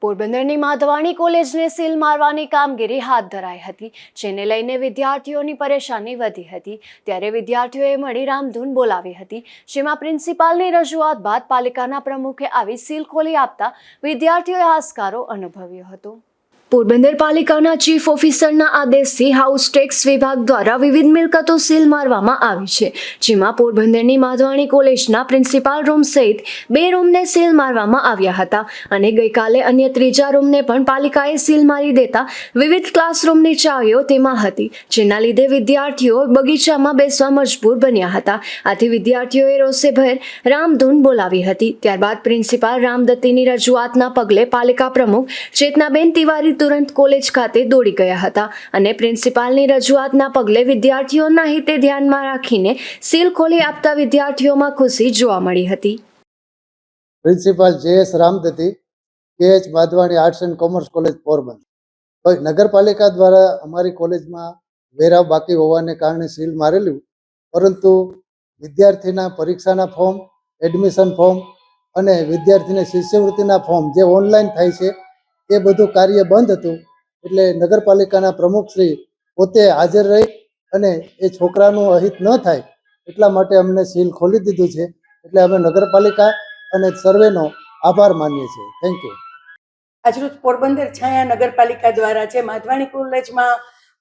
પોરબંદરની માધવાણી કોલેજને સીલ મારવાની કામગીરી હાથ ધરાઈ હતી, જેને લઈને વિદ્યાર્થીઓની પરેશાની વધી હતી। ત્યારે વિદ્યાર્થીઓએ મળી રામધૂન બોલાવી હતી, જેમાં પ્રિન્સિપાલની રજૂઆત બાદ પાલિકાના પ્રમુખે આવી સીલ ખોલી આપતા વિદ્યાર્થીઓએ હાશકારો અનુભવ્યો હતો। પોરબંદર પાલિકાના ચીફ ઓફિસરના આદેશથી હાઉસ ટેક્સ વિભાગ દ્વારા વિવિધ મિલકતો સીલ મારવામાં આવી છે, જેમાં પોરબંદરની માધવાણી કોલેજના પ્રિન્સિપાલ રૂમ સહિત 2 રૂમને સીલ મારવામાં આવ્યા હતા અને ગઈકાલે અન્ય ત્રીજા રૂમને પણ પાલિકાએ સીલ મારી દેતા વિવિધ ક્લાસરૂમની ચાવીઓ તેમાં હતી, જેના લીધે વિદ્યાર્થીઓ બગીચામાં બેસવા મજબૂર બન્યા હતા। આથી વિદ્યાર્થીઓએ રોષેભેર રામધૂન બોલાવી હતી। ત્યારબાદ પ્રિન્સિપાલ રામદત્તીની રજૂઆતના પગલે પાલિકા પ્રમુખ ચેતનાબેન તિવારી તુરંત કોલેજ ખાતે દોડી ગયા હતા અને પ્રિન્સિપાલની રજૂઆતના પગલે વિદ્યાર્થીઓના હિતે ધ્યાનમાં રાખીને સીલ ખોલી આપતા વિદ્યાર્થીઓમાં ખુશી જોવા મળી હતી। Principal JS Ramdatti, KH Madhvani arts and commerce college Porbandar. નગરપાલિકા દ્વારા અમારી કોલેજમાં વેરા બાકી હોવાને કારણે સીલ મારેલું, પરંતુ વિદ્યાર્થીના પરીક્ષાના ફોર્મ, એડમિશન ફોર્મ અને વિદ્યાર્થીને શિષ્યવૃત્તિના ફોર્મ જે ઓનલાઈન થાય છે એ બધું કાર્ય બંધ હતું। એટલે નગરપાલિકાના પ્રમુખશ્રી પોતે હાજર રહી અને એ છોકરાનું અહિત ન થાય એટલા માટે અમને સીલ ખોલી દીધું છે। એટલે અમે નગરપાલિકા અને સર્વેનો આભાર માનીએ છીએ। Thank you. આજરોજ પોરબંદર છાયા નગરપાલિકા દ્વારા જે માધવાણી કોલેજમાં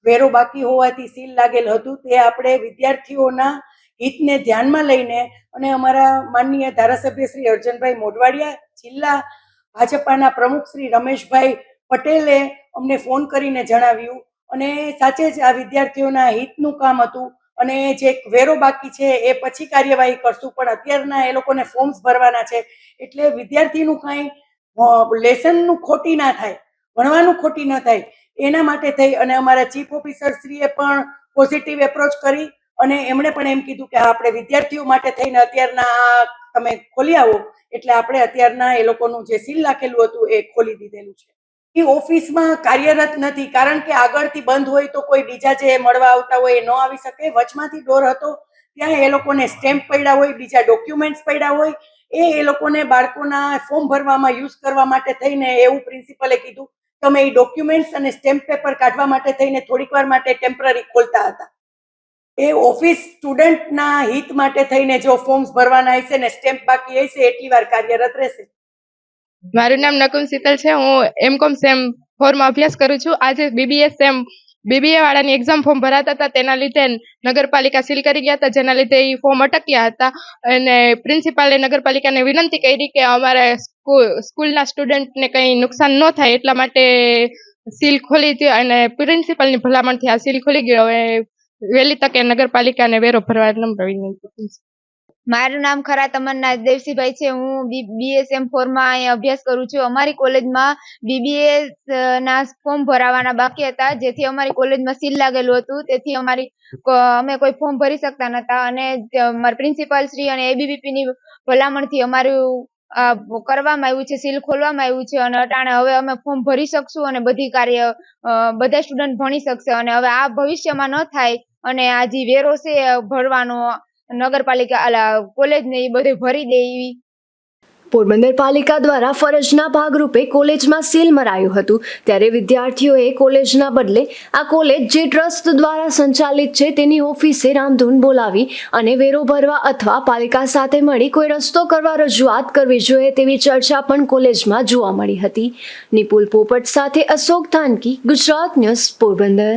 વેરો બાકી હોવાથી સીલ લાગેલ હતું, તે આપણે વિદ્યાર્થીઓના હિતને ધ્યાનમાં લઈને અને અમારા માનનીય ધારાસભ્ય શ્રી અર્જનભાઈ મોઢવાડિયા, જિલ્લા ભાજપાના પ્રમુખ શ્રી રમેશભાઈ પટેલે અમને ફોન કરીને જણાવ્યું અને સાચે જ આ વિદ્યાર્થીઓના હિતનું કામ હતું અને જે વેરો બાકી છે એ પછી કાર્યવાહી કરશું, પણ અત્યારના એ લોકોને ફોર્મ્સ ભરવાના છે, એટલે વિદ્યાર્થીનું કાંઈ લેસનનું ખોટી ના થાય, ભણવાનું ખોટી ન થાય, એના માટે થઈ અને અમારા ચીફ ઓફિસર શ્રીએ પણ પોઝિટિવ એપ્રોચ કરી અને એમણે પણ એમ કીધું કે આપણે વિદ્યાર્થીઓ માટે થઈને અત્યારના તમે ખોલી આવો, એટલે આપણે અત્યારના એ લોકોનું જે સીલ રાખેલું હતું એ ખોલી દીધેલું છે। એ ઓફિસમાં કાર્યરત નથી, કારણ કે આગળથી બંધ હોય તો કોઈ બીજા જે મળવા આવતા હોય એ ન આવી શકે। વચમાંથી ડોર હતો, ત્યાં એ લોકોને સ્ટેમ્પ પડ્યા હોય, બીજા ડોક્યુમેન્ટ્સ પડ્યા હોય, એ લોકોને બાળકોના ફોર્મ ભરવામાં યુઝ કરવા માટે થઈને એવું પ્રિન્સિપલે કીધું તમે એ ડોક્યુમેન્ટ્સ અને સ્ટેમ્પ પેપર કાઢવા માટે થઈને થોડીક વાર માટે ટેમ્પરરી ખોલતા હતા। એ ઓફિસ સ્ટુડન્ટના હિત માટે થઈને જો ફોર્મ્સ ભરવાના હશે ને સ્ટેમ્પ બાકી હશે એટલી વાર કાર્યરત રહેશે। મારું નામ નકુમ શીતલ છે। હું M.Com સેમ 4 માં અભ્યાસ કરું છું। આજે BBA વાળાની એક્ઝામ ફોર્મ ભરાતા હતા, તેના લીધે નગરપાલિકા સીલ કરી ગયા હતા, જેના લીધે એ ફોર્મ અટક્યા હતા અને પ્રિન્સિપાલે નગરપાલિકાને વિનંતી કરી કે અમારા સ્કૂલના સ્ટુડન્ટને કંઈ નુકસાન ન થાય એટલા માટે સીલ ખોલી હતી અને પ્રિન્સિપાલની ભલામણથી આ સીલ ખોલી ગયો। હવે વહેલી તકે નગરપાલિકાને વેરો ભરવા નમ્ર વિનંતી। મારું નામ ખરા તમન્ના દેવસીભાઈ છે। હું BSM 4 માં અહીંયા અભ્યાસ કરું છું। અમારી કોલેજમાં BBA ના ફોર્મ ભરાવાના બાકી હતા, જેથી અમારી કોલેજમાં સીલ લાગેલું હતું, તેથી અમે કોઈ ફોર્મ ભરી શકતા નતા અને અમારા પ્રિન્સિપાલ શ્રી અને ABVP ની ભલામણથી અમારું કરવામાં આવ્યું છે, સીલ ખોલવામાં આવ્યું છે અને અટાણે હવે અમે ફોર્મ ભરી શકશું અને બધા સ્ટુડન્ટ ભણી શકશે અને હવે આ ભવિષ્યમાં ન થાય અને આ જે વેરો છે ભરવાનો નગરપાલિકા કોલેજને એ બધે ભરી દે એવી। પોરબંદર પાલિકા દ્વારા ફરજના ભાગરૂપે કોલેજમાં સીલ મરાયું હતું, ત્યારે વિદ્યાર્થીઓએ કોલેજના બદલે આ કોલેજ જે ટ્રસ્ટ દ્વારા સંચાલિત છે તેની ઓફિસે રામધૂન બોલાવી અને વેરો ભરવા અથવા પાલિકા સાથે મળી કોઈ રસ્તો કરવા રજૂઆત કરવી જોઈએ તેવી ચર્ચા પણ કોલેજમાં જોવા મળી હતી। નિપુલ પોપટ સાથે અશોક થાનકી, ગુજરાત ન્યૂઝ, પોરબંદર।